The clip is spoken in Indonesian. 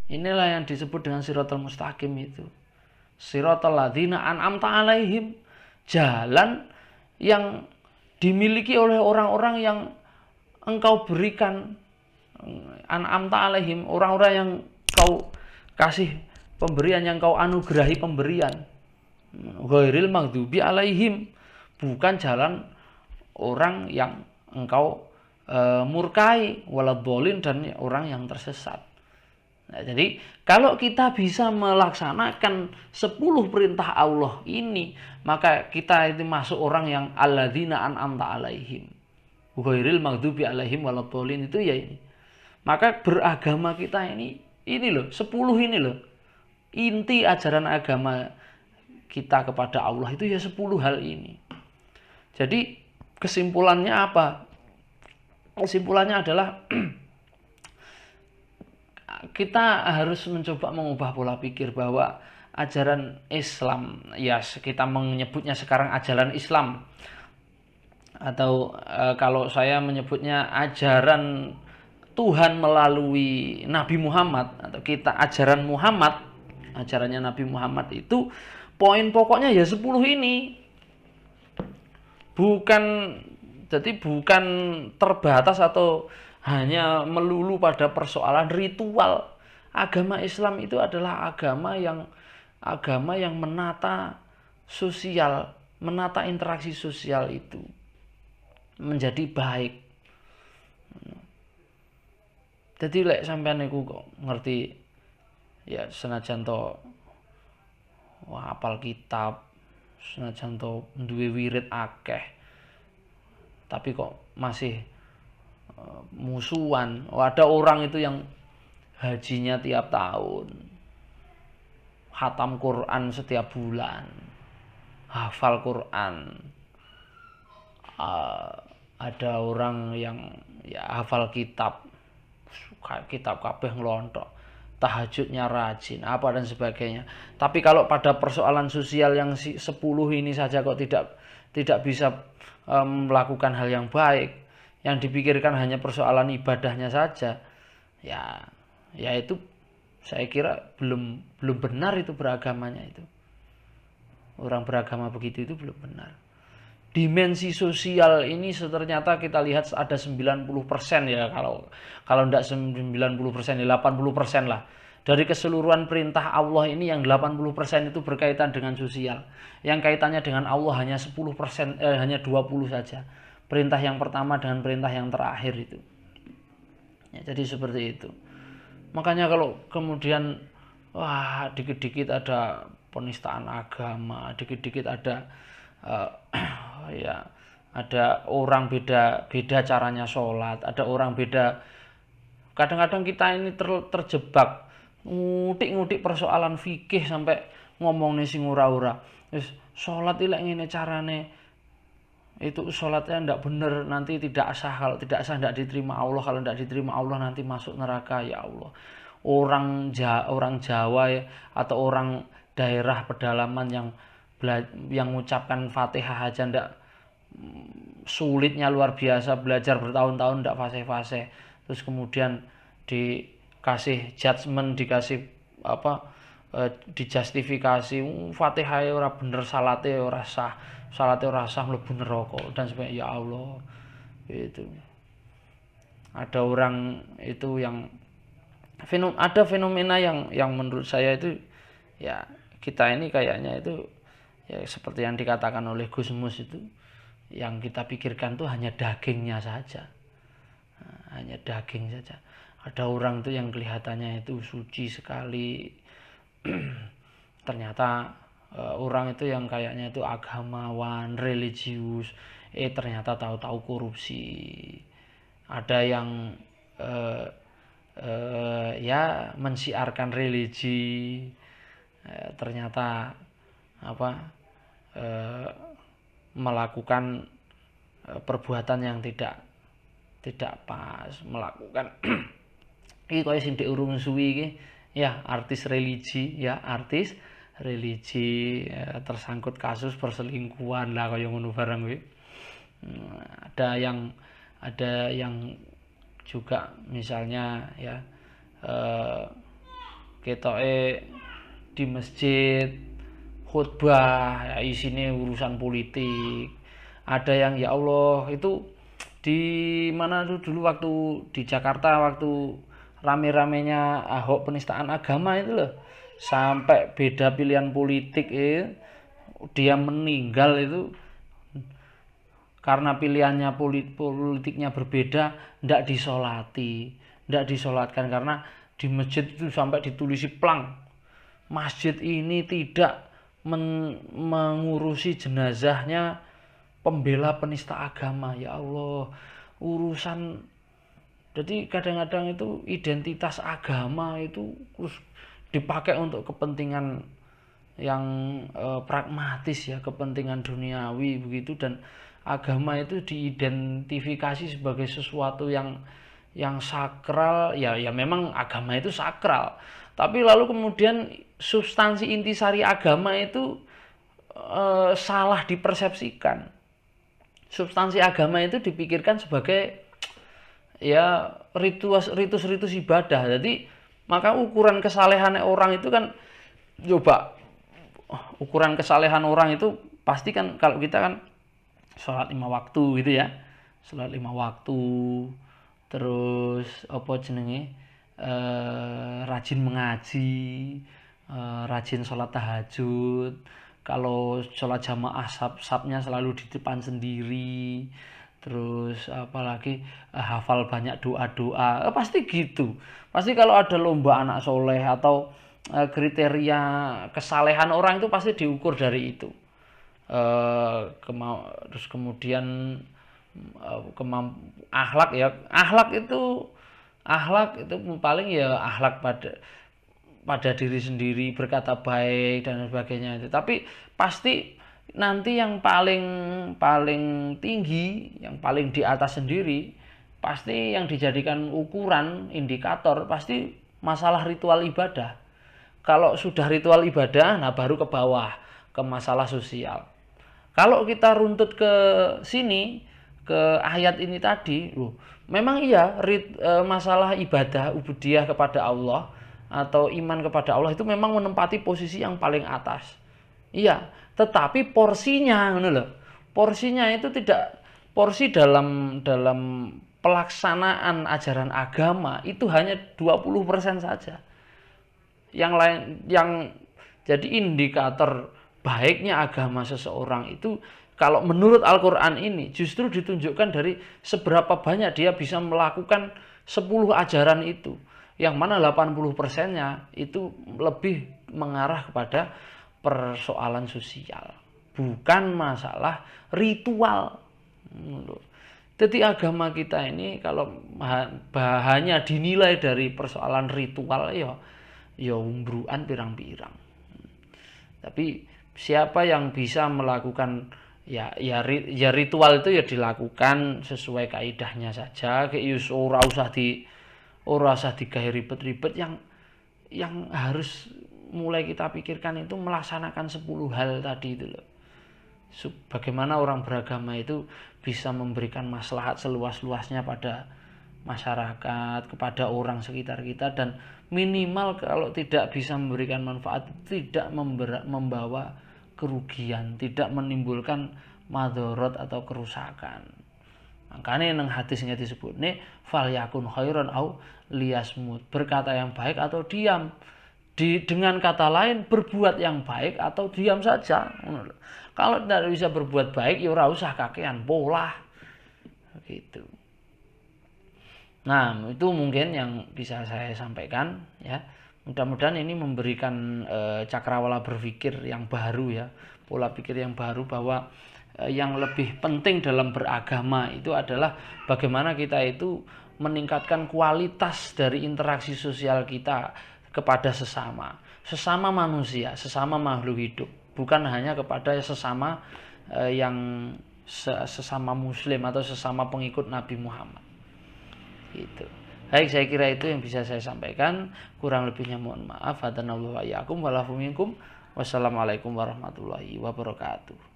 Inilah yang disebut dengan siratal mustaqim itu. Siratal ladzina an'amta alaihim, jalan yang dimiliki oleh orang-orang yang engkau berikan, an'amta alaihim, orang-orang yang kau kasih pemberian, yang kau anugerahi pemberian. Ghairil maghdubi alaihim, bukan jalan orang yang engkau murkai, waladhdallin, dan orang yang tersesat. Nah, jadi kalau kita bisa melaksanakan 10 perintah Allah ini, maka kita itu masuk orang yang alladzina an'amta alaihim ghairil maghdubi alaihim waladhdallin, itu ya ini. Maka beragama kita ini loh, 10 ini loh. Inti ajaran agama kita kepada Allah itu ya 10 hal ini. Jadi kesimpulannya apa? Kesimpulannya adalah kita harus mencoba mengubah pola pikir bahwa ajaran Islam, ya kita menyebutnya sekarang ajaran Islam, atau kalau saya menyebutnya ajaran Tuhan melalui Nabi Muhammad, atau kita ajaran Muhammad, ajarannya Nabi Muhammad itu poin pokoknya ya 10 ini. Bukan, jadi bukan terbatas atau hanya melulu pada persoalan ritual. Agama Islam itu adalah agama yang menata sosial, menata interaksi sosial itu menjadi baik. Jadi lek sampean niku kok ngerti ya, senajan to hafal kitab, senajan to duwe wirid akeh, tapi kok masih musuhan. Ada orang itu yang hajinya tiap tahun, khatam Quran setiap bulan, hafal Quran. Ada orang yang ya hafal kitab kabeh ngelontok, tahajudnya rajin, apa dan sebagainya. Tapi kalau pada persoalan sosial yang 10 ini saja kok tidak bisa melakukan hal yang baik, yang dipikirkan hanya persoalan ibadahnya saja, ya itu saya kira belum benar itu beragamanya itu. Orang beragama begitu itu belum benar. Dimensi sosial ini ternyata kita lihat ada 90% ya, kalau enggak 90% ya 80% lah. Dari keseluruhan perintah Allah ini yang 80% itu berkaitan dengan sosial. Yang kaitannya dengan Allah hanya 10%, hanya 20 saja. Perintah yang pertama dengan perintah yang terakhir itu. Ya, jadi seperti itu. Makanya kalau kemudian dikit-dikit ada penistaan agama, dikit-dikit ada ya ada orang beda caranya sholat, ada orang beda. Kadang-kadang kita ini terjebak ngutik-ngutik persoalan fikih sampai ngomong nih sing ora-ora. Wis sholat ilek ngene carane, itu sholatnya ndak bener, nanti tidak sah, kalau tidak sah ndak diterima Allah, kalau ndak diterima Allah nanti masuk neraka. Ya Allah, orang Jawa ya, atau orang daerah pedalaman yang mengucapkan Fatihah aja ndak, sulitnya luar biasa, belajar bertahun-tahun ndak fase-fase, terus kemudian dikasih judgement, dikasih dijustifikasi, Fatihah ora bener, salate ora sah, mlebu neraka dan sebagainya. Ya Allah, itu ada orang itu yang ada fenomena yang menurut saya itu ya, kita ini kayaknya itu ya seperti yang dikatakan oleh Gus Mus itu, yang kita pikirkan tuh hanya dagingnya saja, hanya daging saja. Ada orang tuh yang kelihatannya itu suci sekali, ternyata orang itu yang kayaknya itu agamawan, religius, ternyata tahu-tahu korupsi. Ada yang ya mensiarkan religi, ternyata melakukan perbuatan yang tidak pas, melakukan iki kaya sing urung suwi iki ya, artis religi tersangkut kasus perselingkuhan lah, kaya ngono barang kuwi. Ada yang juga misalnya ya ketoke di masjid khutbah ya isine urusan politik. Ada yang ya Allah itu di mana tuh dulu waktu di Jakarta waktu rame-ramenya Ahok penistaan agama itu loh, sampai beda pilihan politik dia meninggal itu karena pilihannya politiknya berbeda, ndak disolatkan karena di masjid itu sampai ditulisi plang, masjid ini tidak mengurusi jenazahnya pembela penista agama. Ya Allah, urusan. Jadi kadang-kadang itu identitas agama itu terus dipakai untuk kepentingan yang pragmatis ya, kepentingan duniawi begitu, dan agama itu diidentifikasi sebagai sesuatu yang sakral ya memang agama itu sakral, tapi lalu kemudian substansi intisari agama itu salah dipersepsikan. Substansi agama itu dipikirkan sebagai ya ritus ibadah. Jadi maka ukuran kesalehan orang itu kan, coba ukuran kesalehan orang itu pasti kan kalau kita kan sholat 5 waktu gitu ya, sholat 5 waktu, terus apa jenenge rajin mengaji, rajin sholat tahajud, kalau sholat jamaah sabnya selalu di depan sendiri, terus apalagi hafal banyak doa-doa, pasti gitu. Pasti kalau ada lomba anak soleh atau kriteria kesalehan orang itu pasti diukur dari itu. Terus kemudian akhlak ya, akhlak itu paling ya akhlak pada diri sendiri, berkata baik dan sebagainya itu. Tapi pasti nanti yang paling tinggi, yang paling di atas sendiri, pasti yang dijadikan ukuran indikator pasti masalah ritual ibadah. Kalau sudah ritual ibadah, nah baru ke bawah ke masalah sosial. Kalau kita runtut ke sini, ke ayat ini tadi, memang iya masalah ibadah ubudiyah kepada Allah atau iman kepada Allah itu memang menempati posisi yang paling atas. Iya, tetapi porsinya porsinya itu tidak, porsi dalam pelaksanaan ajaran agama itu hanya 20% saja. Yang lain, yang jadi indikator baiknya agama seseorang itu kalau menurut Al-Quran ini justru ditunjukkan dari seberapa banyak dia bisa melakukan 10 ajaran itu, yang mana 80%-nya itu lebih mengarah kepada persoalan sosial, bukan masalah ritual. Jadi agama kita ini kalau hanya dinilai dari persoalan ritual ya umbruan pirang-pirang. Tapi siapa yang bisa melakukan ya ritual itu ya dilakukan sesuai kaidahnya saja, kayak ora usah digawe ribet-ribet. Yang harus mulai kita pikirkan itu melaksanakan 10 hal tadi itu loh. Bagaimana orang beragama itu bisa memberikan maslahat seluas-luasnya pada masyarakat, kepada orang sekitar kita, dan minimal kalau tidak bisa memberikan manfaat, tidak membawa kerugian, tidak menimbulkan madorot atau kerusakan. Makanya nang hadisnya disebut nih fal yakun khairan au liyasmut, berkata yang baik atau diam. Dengan kata lain berbuat yang baik atau diam saja. Kalau tidak bisa berbuat baik ya ora usah kakean pola gitu. Nah, itu mungkin yang bisa saya sampaikan ya. Mudah-mudahan ini memberikan cakrawala berpikir yang baru ya, pola pikir yang baru, bahwa yang lebih penting dalam beragama itu adalah bagaimana kita itu meningkatkan kualitas dari interaksi sosial kita kepada sesama manusia, sesama makhluk hidup, bukan hanya kepada sesama sesama muslim atau sesama pengikut Nabi Muhammad. Gitu. Baik, saya kira itu yang bisa saya sampaikan. Kurang lebihnya mohon maaf. Hadanallahu wa iyyakum wa lafu minkum. Wassalamualaikum warahmatullahi wabarakatuh.